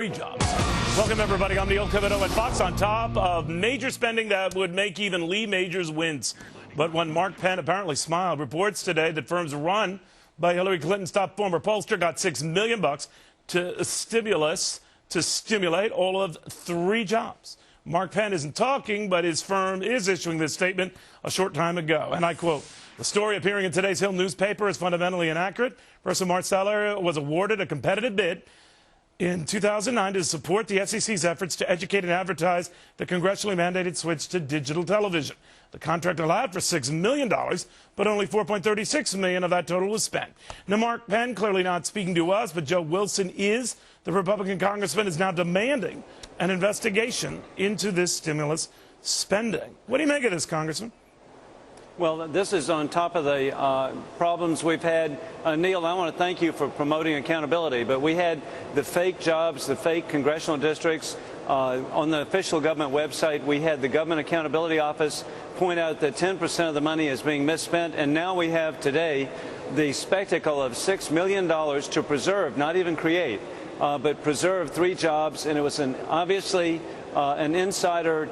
Jobs. Welcome, everybody. I'm Neil Cavuto at Fox. On top of major spending that would make even Lee Majors wince. But when Mark Penn apparently smiled, reports today that firms run by Hillary Clinton's top former pollster got $6 million to stimulate all of 3 jobs. Mark Penn isn't talking, but his firm is issuing this statement a short time ago. And I quote, "The story appearing in today's Hill newspaper is fundamentally inaccurate. Professor Marsteller was awarded a competitive bid in 2009 to support the FCC's efforts to educate and advertise the congressionally mandated switch to digital television. The contract allowed for $6 million, but only $4.36 million of that total was spent." Now, Mark Penn, clearly not speaking to us, but Joe Wilson is. The Republican congressman is now demanding an investigation into this stimulus spending. What do you make of this, Congressman? Well, this is on top of the problems we've had. Neil, I want to thank you for promoting accountability, but we had the fake jobs, the fake congressional districts. On the official government website, we had the Government Accountability Office point out that 10% of the money is being misspent, and now we have today the spectacle of $6 million to preserve, not even create, but preserve 3 jobs, and it was obviously an insider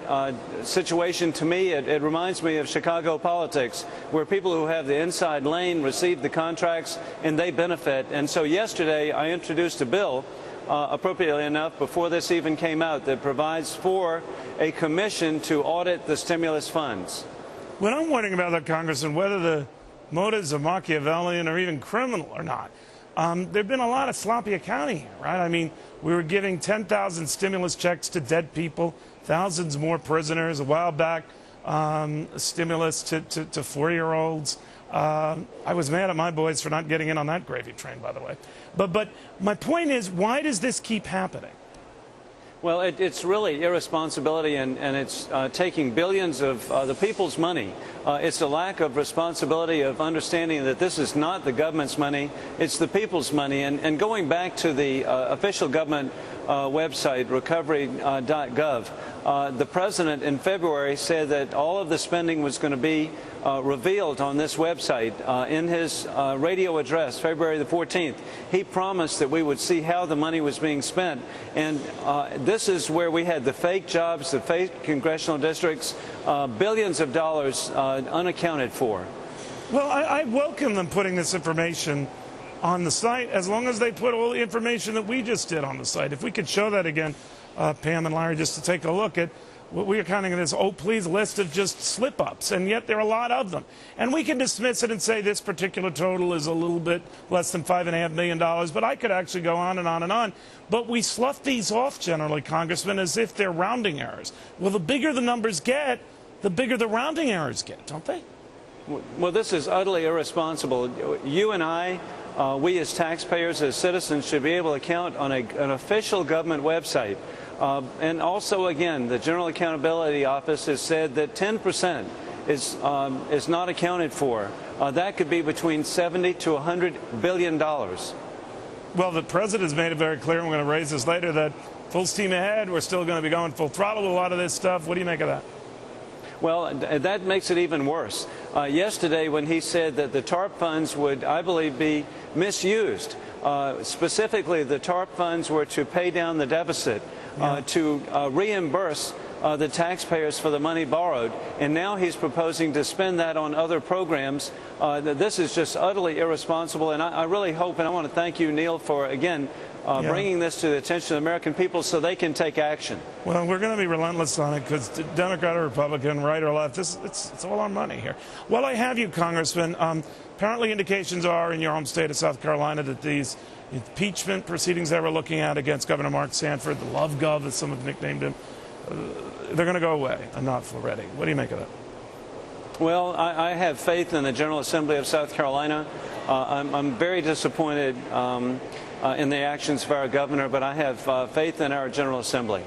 situation. To me, it reminds me of Chicago politics, where people who have the inside lane receive the contracts and they benefit. And so yesterday I introduced a bill, appropriately enough, before this even came out, that provides for a commission to audit the stimulus funds. When I'm wondering about that, Congressman, whether the motives are Machiavellian or even criminal or not, there have been a lot of sloppy accounting here, right? I mean, we were giving 10,000 stimulus checks to dead people, thousands more prisoners. A while back, stimulus to 4-year-olds. I was mad at my boys for not getting in on that gravy train, by the way. But my point is, why does this keep happening? Well, it's really irresponsibility, and it's taking billions of the people's money. It's a lack of responsibility of understanding that this is not the government's money, it's the people's money. And going back to the official government website, recovery.gov, the president in February said that all of the spending was going to be revealed on this website. In his radio address, February the 14th, he promised that we would see how the money was being spent. And this is where we had the fake jobs, the fake congressional districts, billions of dollars unaccounted for. Well, I welcome them putting this information on the site, as long as they put all the information that we just did on the site. If we could show that again, Pam and Larry, just to take a look at what we are counting in this, oh please, list of just slip-ups, and yet there are a lot of them. And we can dismiss it and say this particular total is a little bit less than $5.5 million, but I could actually go on and on and on. But we slough these off generally, Congressman, as if they're rounding errors. Well, the bigger the numbers get, the bigger the rounding errors get, don't they? Well, this is utterly irresponsible. You and I, we as taxpayers, as citizens, should be able to count on an official government website. And also, again, the General Accountability Office has said that 10% is not accounted for. That could be between $70 to $100 billion. Well, the president has made it very clear, and we're going to raise this later, that full steam ahead, we're still going to be going full throttle with a lot of this stuff. What do you make of that? Well, that makes it even worse. Yesterday, when he said that the TARP funds would, I believe, be misused, specifically the TARP funds were to pay down the deficit, to reimburse the taxpayers for the money borrowed, and now he's proposing to spend that on other programs. This is just utterly irresponsible, and I really hope, and I want to thank you, Neil, for, again, bringing this to the attention of the American people so they can take action. Well, we're going to be relentless on it, because Democrat or Republican, right or left, it's all our money here. Well, I have you, Congressman. Apparently indications are in your home state of South Carolina that these impeachment proceedings that we're looking at against Governor Mark Sanford, the Love Gov, as some have nicknamed him, they're going to go away, enough already. What do you make of that? Well, I have faith in the General Assembly of South Carolina. I'm very disappointed in the actions of our governor, but I have faith in our General Assembly.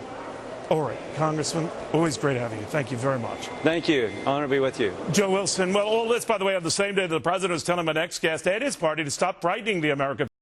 All right, Congressman, always great having you. Thank you very much. Thank you. Honor to be with you. Joe Wilson. Well, all this, by the way, on the same day that the president was telling my next guest and his party to stop frightening the American